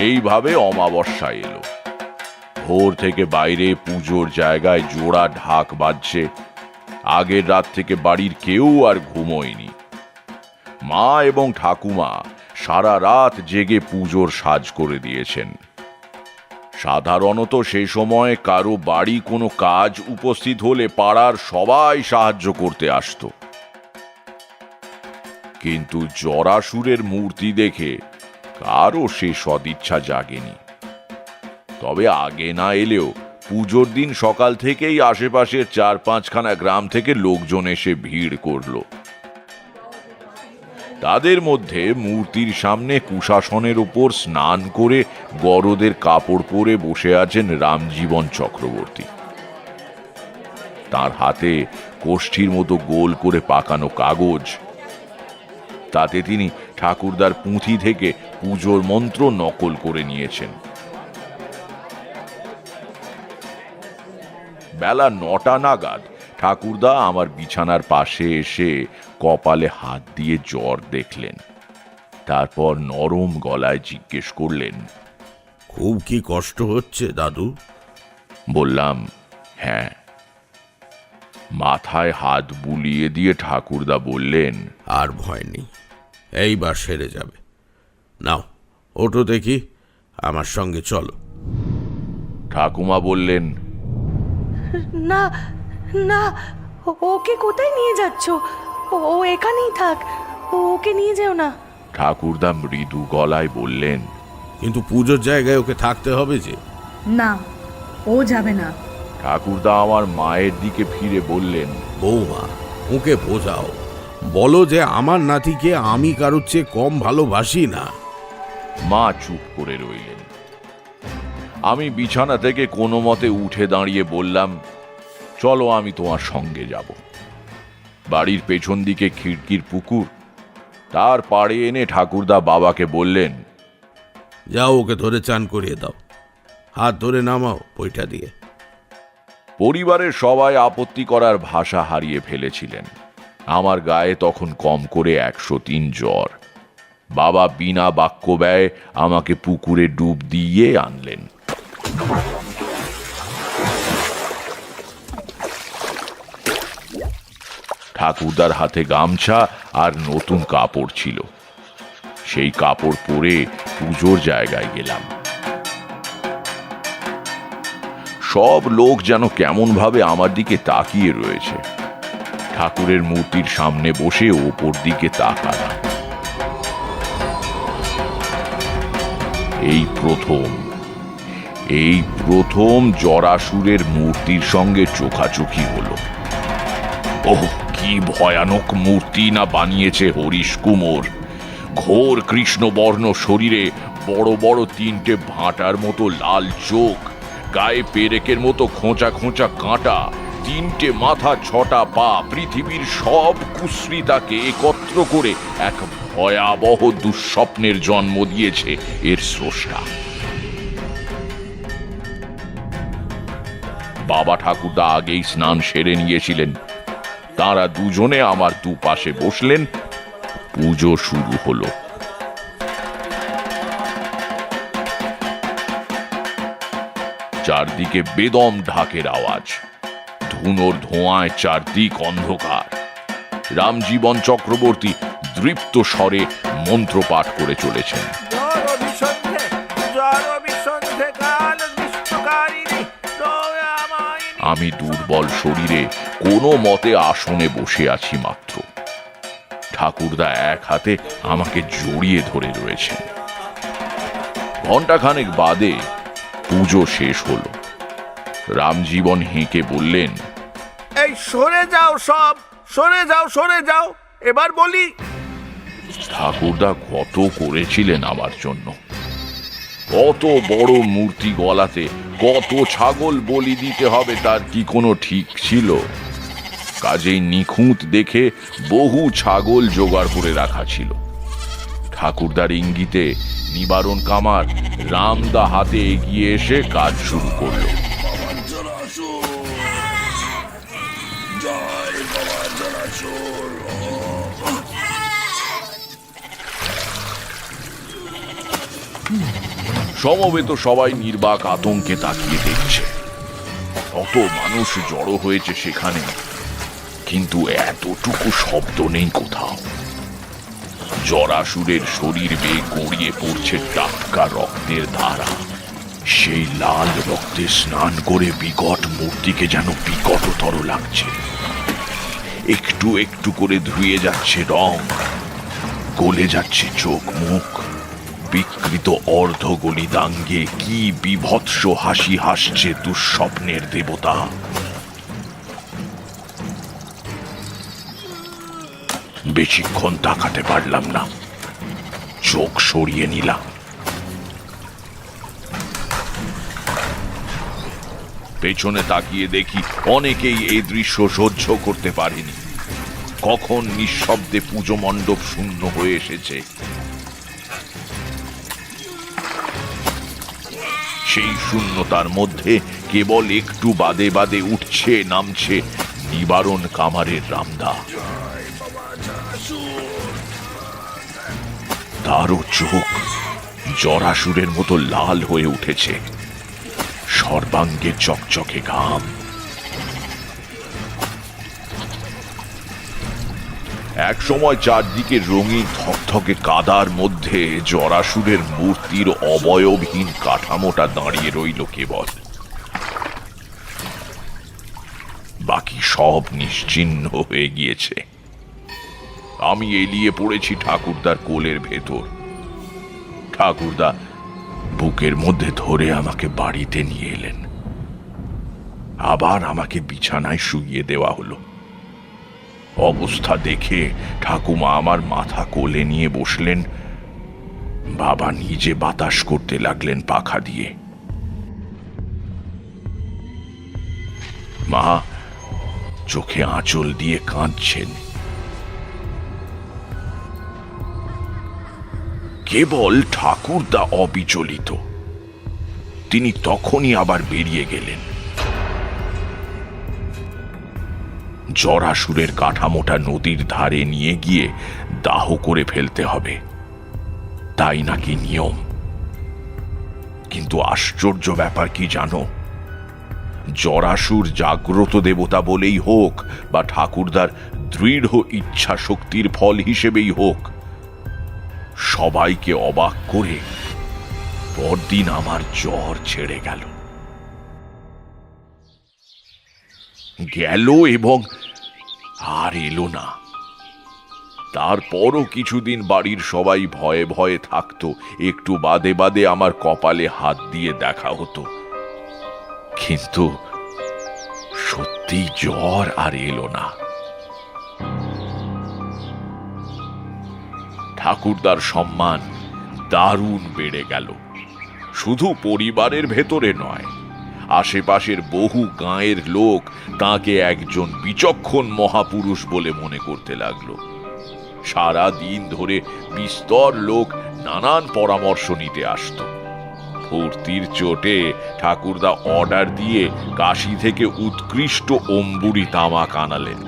এইভাবে অমাবস্যা এলো। ভোর থেকে বাইরে পুজোর জায়গায় জোড়া ঢাক বাজছে। আগের রাত থেকে বাড়ির কেউ আর ঘুমোয়নি। মা এবং ঠাকুমা সারা রাত জেগে পুজোর সাজ করে দিয়েছেন। সাধারণত সেই সময় কারো বাড়ি কোনো কাজ উপস্থিত হলে পাড়ার সবাই সাহায্য করতে আসতো। কিন্তু জরাসুরের মূর্তি দেখে কারও সে সদিচ্ছা জাগেনি। তবে আগে না এলেও পুজোর দিন সকাল থেকেই আশেপাশের 4-5খানা গ্রাম থেকে লোকজন এসে ভিড় করল। তাদের মধ্যে মূর্তির সামনে কুশাসনের উপর স্নান করে গরদের কাপড় পরে বসে আছেন রামজীবন চক্রবর্তী। তার হাতে কোষ্ঠীর মতো গোল করে পাকানো কাগজ, তাতে তিনি ঠাকুরদার পুঁথি থেকে পুজোর মন্ত্র নকল করে নিয়েছেন। বেলা 9টা নাগাদ ঠাকুরদা আমার বিছানার পাশে এসে কপালে হাত দিয়ে জ্বর দেখলেন। তারপর নরম গলায় জিজ্ঞেস করলেন, খুব কি কষ্ট হচ্ছে দাদু? বললাম, হ্যাঁ। মাথায় হাত বুলিয়ে দিয়ে ঠাকুরদা বললেন, আর ভয় নেই, এইবার সেরে যাবে। নাও ওঠো দেখি, আমার সঙ্গে চলো। ঠাকুমা বললেন, না না, ওকে কোথায় নিয়ে যাচ্ছ? ও এখানেই থাক, ওকে নিয়ে যেও না। ঠাকুরদা মৃদু গলায় বললেন, কিন্তু পুজোর জায়গায় ওকে থাকতে হবে যে। না, ও যাবে না। ঠাকুরদা আমার মায়ের দিকে ফিরে বললেন, বৌমা, ওকে বোঝাও, বলো যে আমার নাতিকে আমি কারোর চেয়ে কম ভালোবাসি না। মা চুপ করে রইলেন। আমি বিছানা থেকে কোনো মতে উঠে দাঁড়িয়ে বললাম, চলো আমি তোমার সঙ্গে যাব। বাড়ির পেছন দিকে খিড়কির পুকুর, তার পাড়ে এনে ঠাকুরদা বাবাকে বললেন, যাও ওকে ধরে চান করিয়ে দাও, হাত ধরে নামাও পৈঠা দিয়ে। পরিবারের সবাই আপত্তি করার ভাষা হারিয়ে ফেলেছিলেন। আমার গায়ে তখন কম করে 103 জ্বর। বাবা বিনা বাক্য ব্যয়ে আমাকে পুকুরে ডুব দিয়ে আনলেন। ঠাকুরদার হাতে গামছা আর নতুন কাপড় ছিল। সেই কাপড় পরে পুজোর জায়গায় গেলাম। সব লোক যেন কেমন ভাবে আমার দিকে তাকিয়ে রয়েছে। ঠাকুরের মূর্তির সামনে বসে ওপর দিকে তাকালাম। এই প্রথম জরাসুরের মূর্তির সঙ্গে চোখাচোখি হলো। ওহ, কি ভয়ানক মূর্তি না বানিয়েছে হরিশ কুমোর। ঘোর কৃষ্ণবর্ণ শরীরে বড় বড় 3টে ভাঁটার মতো লাল চোখ, গায়ে পেরেকের মতো খোঁচা খোঁচা কাঁটা, 3টে মাথা, 6টা পা। পৃথিবীর সব কুশ্রিতাকে একত্র করে এক ভয়াবহ দুঃস্বপ্নের জন্ম দিয়েছে এর স্রষ্টা। বাবা ঠাকুরদা আগেই স্নান সেরে নিয়েছিলেন। তাঁরা দুজনে আমার দুপাশে বসলেন। পুজো শুরু হলো। চারদিকে বেদম ঢাকের আওয়াজ, ধুনোর ধোঁয়ায় চারদিক অন্ধকার। রামজীবন চক্রবর্তী দৃপ্ত স্বরে মন্ত্রপাঠ করে চলেছেন। আমি দুর্বল শরীরে কোনো মতে আসনে বসে আছি মাত্র। ঠাকুরদা এক হাতে আমাকে জড়িয়ে ধরে রয়েছেন। ঘণ্টাখানেক বাদে পুজো শেষ হলো। রামজীবন হেঁকে বললেন, এই সরে যাও, সব সরে যাও, সরে যাও, এবার বলি। ঠাকুরদা কত করেছিলেন আমার জন্য। কত বড় মূর্তি গলাতে কত ছাগল বলি দিতে হবে তার কি কোনো ঠিক ছিল? কাজেই নিখুঁত দেখে বহু ছাগল জোগাড় করে রাখা ছিল। ঠাকুরদার ইঙ্গিতে নিবারণ কামার রামদা হাতে এগিয়ে এসে কাজ শুরু করল। সমবেত সবাই নির্বাক আতঙ্কে তাকিয়ে দেখছে। কত মানুষ জড়ো হয়েছে সেখানে, কিন্তু এতটুকু শব্দ নেই কোথাও। জরাসুরের শরীর বেয়ে গড়িয়ে পড়ছে টাটকা রক্তের ধারা। সেই লাল রক্তে স্নান করে বিকট মূর্তিকে যেন বিকটতর লাগছে। একটু একটু করে ধুয়ে যাচ্ছে রং, গলে যাচ্ছে চোখ মুখ, বিকৃত অর্ধগলিতাঙ্গে কি বিভৎস হাসি হাসছে দুঃস্বপ্নের দেবতা। বেশিক্ষণ তাকাতে পারলাম না, চোখ সরিয়ে নিলাম। পেছনে তাকিয়ে দেখি অনেকেই এই দৃশ্য সহ্য করতে পারেনি। কখন নিঃশব্দে পুজো মণ্ডপ শূন্য হয়ে এসেছে। সেই শূন্যতার মধ্যে কেবল একটু বাদে বাদে উঠছে নামছে নিবারণ কামারের রামদা। তারও চোখ জরাসুরের মতো লাল হয়ে উঠেছে, সর্বাঙ্গে চকচকে ঘাম। এক সময় চারদিকে রঙিন থকথকে কাদার মধ্যে জরাসুরের মূর্তির অবয়বহীন কাঠামোটা দাঁড়িয়ে রইল কেবল। বাকি সব নিশ্চিহ্ন হয়ে গিয়েছে। আমি এলিয়ে পড়েছি ঠাকুরদার কোলের ভেতর। ঠাকুরদা বুকের মধ্যে ধরে আমাকে বাড়িতে নিয়ে এলেন। আবার আমাকে বিছানায় শুইয়ে দেওয়া হলো। অবস্থা দেখে ঠাকুমা আমার মাথা কোলে নিয়ে বসলেন, বাবা নিজে বাতাস করতে লাগলেন পাখা দিয়ে। মা চোখে আঁচল দিয়ে কাঁদছেন। কেবল ঠাকুরদা অবিচলিত। তিনি তখনই আবার বেরিয়ে গেলেন। জরাসুরের কাঠামোটা নদীর ধারে নিয়ে গিয়ে দাহ করে ফেলতে হবে, তাই নাকি নিয়ম। কিন্তু আশ্চর্য ব্যাপার কি জানো, জরাসুর জাগ্রত দেবতা বলেই হোক বা ঠাকুরদার দৃঢ় ইচ্ছা শক্তির ফল হিসেবেই হোক, সবাইকে অবাক করে পরদিন আমার জ্বর ছেড়ে গেল এবং আর এলো না। তারপরও কিছুদিন বাড়ির সবাই ভয়ে ভয়ে থাকতো, একটু বাদে বাদে আমার কপালে হাত দিয়ে দেখা হতো। কিন্তু সত্যি জ্বর আর এলো না। ঠাকুরদার সম্মান দারুণ বেড়ে গেল। শুধু পরিবারের ভেতরে নয়, আশেপাশের বহু গাঁয়ের লোক তাকে একজন বিচক্ষণ মহাপুরুষ বলে মনে করতে লাগলো। সারা দিন ধরে বিস্তর লোক নানান পরামর্শ নিতে আসতো। ফুর্তির চোটে ঠাকুরদা অর্ডার দিয়ে কাশী থেকে উৎকৃষ্ট অম্বুরি তামাক আনালেন।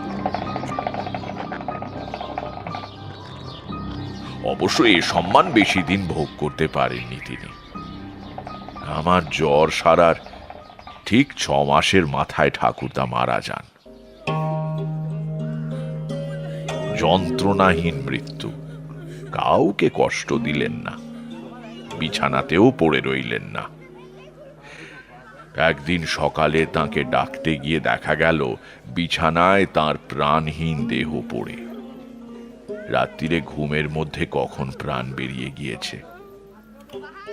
অবশ্য এ সম্মান বেশি দিন ভোগ করতে পারেননি তিনি। আমার জ্বর সারার ঠিক 6 মাসের মাথায় ঠাকুরদা মারা যান। যন্ত্রণাহীন মৃত্যু। কাউকে কষ্ট দিলেন না, বিছানাতেও পড়ে রইলেন না। একদিন সকালে তাকে ডাকতে গিয়ে দেখা গেল বিছানায় তার প্রাণহীন দেহ পড়ে। রাত্রিরে ঘুমের মধ্যে কখন প্রাণ বেরিয়ে গিয়েছে।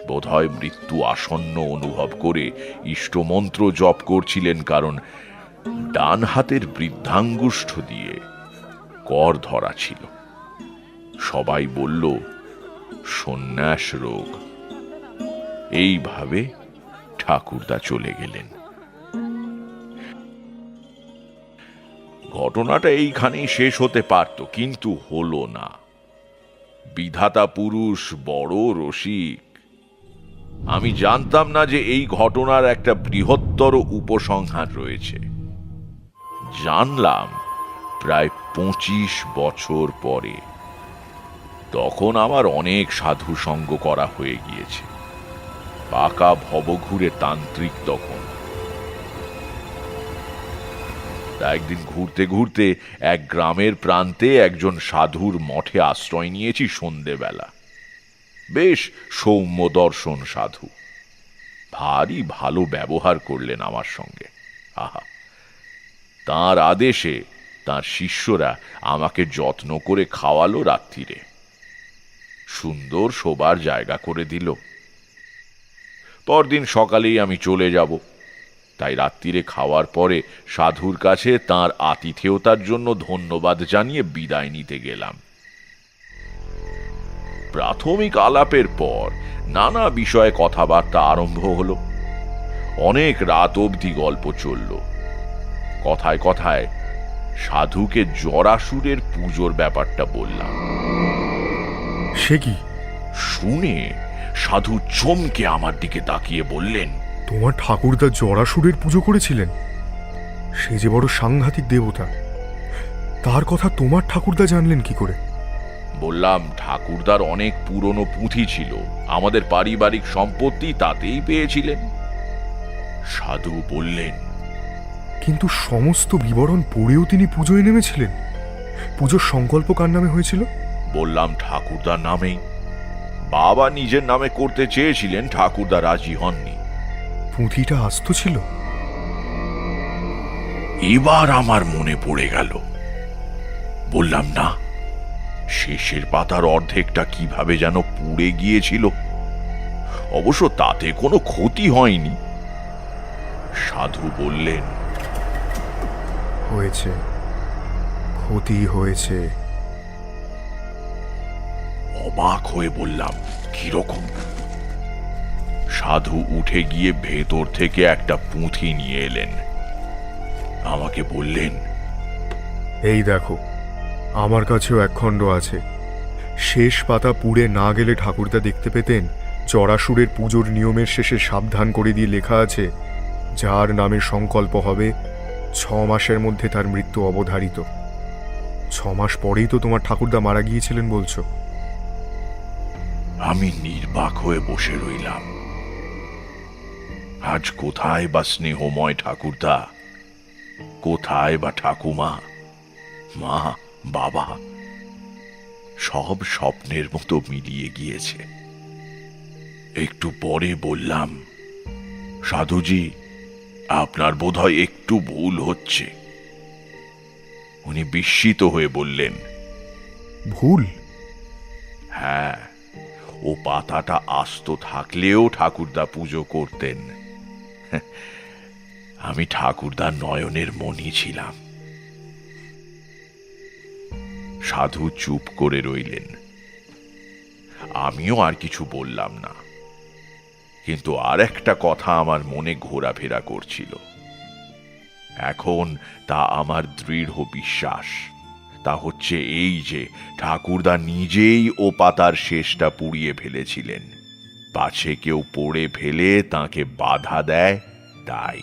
বোধহয় মৃত্যু আসন্ন অনুভব করে ইষ্টমন্ত্র জপ করছিলেন, কারণ ডান হাতের বৃদ্ধাঙ্গুষ্ঠ দিয়ে কর ধরা ছিল। সবাই বলল সন্ন্যাস রোগ। এইভাবে ঠাকুরদা চলে গেলেন। ঘটনাটা এইখানেই শেষ হতে পারত, কিন্তু হলো না। বিধাতা পুরুষ বড় রসিক। আমি জানতাম না যে এই ঘটনার একটা বৃহত্তর উপসংহার রয়েছে। জানলাম প্রায় 25 বছর পরে। তখন আমার অনেক সাধু সঙ্গ করা হয়ে গিয়েছে। পাকা ভবঘুরে তান্ত্রিক তখন। একদিন ঘুরতে ঘুরতে এক গ্রামের প্রান্তে একজন সাধুর মঠে আশ্রয় নিয়েছি সন্ধেবেলা। বেশ সৌম্য দর্শন সাধু, ভারী ভালো ব্যবহার করলেন আমার সঙ্গে। আহা, তাঁর আদেশে তাঁর শিষ্যরা আমাকে যত্ন করে খাওয়ালো রাত্রিরে। সুন্দর শোবার জায়গা করে দিল। পরদিন সকালেই আমি চলে যাব, তাই রাত্রিরে খাওয়ার পরে সাধুর কাছে তার আতিথেয়তার জন্য ধন্যবাদ জানিয়ে বিদায় নিতে গেলাম। প্রাথমিক আলাপের পর নানা বিষয়ে কথাবার্তা আরম্ভ হলো। অনেক রাত অবধি গল্প চলল। কথায় কথায় সাধুকে জরাসুরের পুজোর ব্যাপারটা বললাম। সে কি? শুনে সাধু চমকে আমার দিকে তাকিয়ে বললেন, তোমার ঠাকুরদা জরাসুরের পুজো করেছিলেন? সে যে বড় সাংঘাতিক দেবতা, তার কথা তোমার ঠাকুরদা জানলেন কি করে? বললাম, ঠাকুরদার অনেক পুরনো পুঁথি ছিল, আমাদের পারিবারিক সম্পত্তি তাতেই পেয়েছিলেন। সাধু বললেন, কিন্তু সমস্ত বিবরণ পড়েও তিনি পুজোয় নেমেছিলেন? পুজোর সংকল্প কার নামে হয়েছিল? বললাম, ঠাকুরদার নামেই। বাবা নিজের নামে করতে চেয়েছিলেন, ঠাকুরদা রাজি হননি। পুঁথিটা আস্ত ছিল? এবার আমার মনে পড়ে গেল। বললাম, না, শেষের পাতার অর্ধেকটা কিভাবে যেন পুড়ে গিয়েছিল। অবশ্য তাতে কোনো ক্ষতি হয়নি। সাধু বললেন, হয়েছে, ক্ষতি হয়েছে। অবাক হয়ে বললাম, কিরকম? সাধু উঠে গিয়ে ভেতর থেকে একটা পুঁথি নিয়ে এলেন। আমাকে বললেন, এই দেখো, আমার কাছেও একখণ্ড আছে। শেষ পাতা পুড়ে না গেলে ঠাকুরদা দেখতে পেতেন জরাসুরের পুজোর নিয়মের শেষে সাবধান করে দিয়ে লেখা আছে, যার নামে সংকল্প হবে 6 মাসের মধ্যে তার মৃত্যু অবধারিত। 6 মাস পরেই তো তোমার ঠাকুরদা মারা গিয়েছিলেন বলছো। আমি নির্বাক হয়ে বসে রইলাম। আজ কোথায় বা স্নেহময় ঠাকুরদা, কোথায় বা ঠাকুমা, মা, বাবা, সব স্বপ্নের মতো মিলিয়ে গিয়েছে। একটু পরে বললাম, সাধুজি, আপনার বোধহয় একটু ভুল হচ্ছে। উনি বিস্মিত হয়ে বললেন, ভুল? হ্যাঁ, ও পাতাটা আস্ত থাকলেও ঠাকুরদা পুজো করতেন। আমি ঠাকুরদার নয়নের মণি ছিলাম। সাধু চুপ করে রইলেন। আমিও আর কিছু বললাম না, কিন্তু আর একটা কথা আমার মনে ঘোরাফেরা করছিল। এখন তা আমার দৃঢ় বিশ্বাস। তা হচ্ছে এই যে, ঠাকুরদা নিজেই ও পাতার শেষটা পুড়িয়ে ফেলেছিলেন, পাছে কেউ পড়ে ফেলে তাকে বাধা দেয় তাই।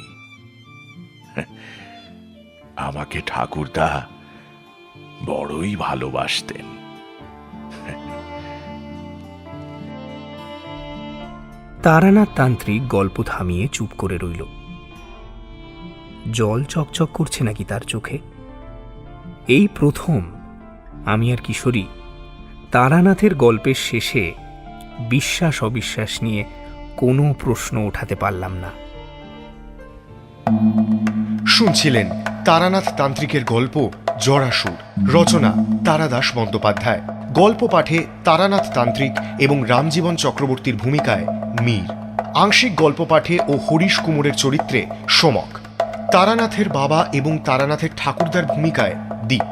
আমাকে ঠাকুরদা বড়ই ভালোবাসতেন। তারানাথ তান্ত্রিক গল্প থামিয়ে চুপ করে রইল। জল চকচক করছে নাকি তার চোখে? এই প্রথম আমি আর কিশোরী তারানাথের গল্পের শেষে বিশ্বাস অবিশ্বাস নিয়ে কোনো প্রশ্ন ওঠাতে পারলাম না। শুনছিলেন তারানাথ তান্ত্রিকের গল্প জরাসুর, রচনা তারাদাস বন্দ্যোপাধ্যায়, গল্প পাঠে তারানাথ তান্ত্রিক এবং রামজীবন চক্রবর্তীর ভূমিকায় মীর, আংশিক গল্প পাঠে ও হরিশ কুমোরের চরিত্রে সোমক, তারানাথের বাবা এবং তারানাথের ঠাকুরদার ভূমিকায় দীপ,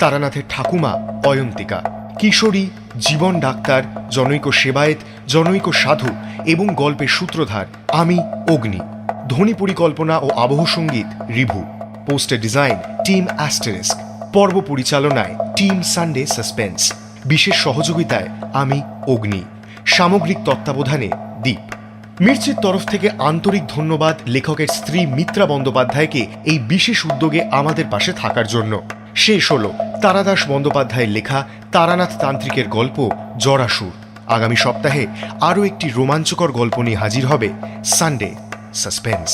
তারানাথের ঠাকুমা অয়ন্তিকা, কিশোরী, জীবন ডাক্তার, জনৈক সেবায়েত, জনৈক সাধু এবং গল্পের সূত্রধার আমি অগ্নি, ধ্বনি পরিকল্পনা ও আবহ সঙ্গীত review, poster design team asterisk, পর্ব পরিচালনায় টিম সানডে সাসপেন্স, বিশেষ সহযোগিতায় আমি অগ্নি, সামগ্রিক তত্ত্বাবধানে দীপ। মির্চির তরফ থেকে আন্তরিক ধন্যবাদ লেখকের স্ত্রী মিত্রা বন্দ্যোপাধ্যায়কে এই বিশেষ উদ্যোগে আমাদের পাশে থাকার জন্য। শেষ হলো তারাদাস বন্দ্যোপাধ্যায়ের লেখা তারানাথ তান্ত্রিকের গল্প জরাসুর। আগামী সপ্তাহে আরও একটি রোমাঞ্চকর গল্প নিয়ে হাজির হবে সানডে সাসপেন্স।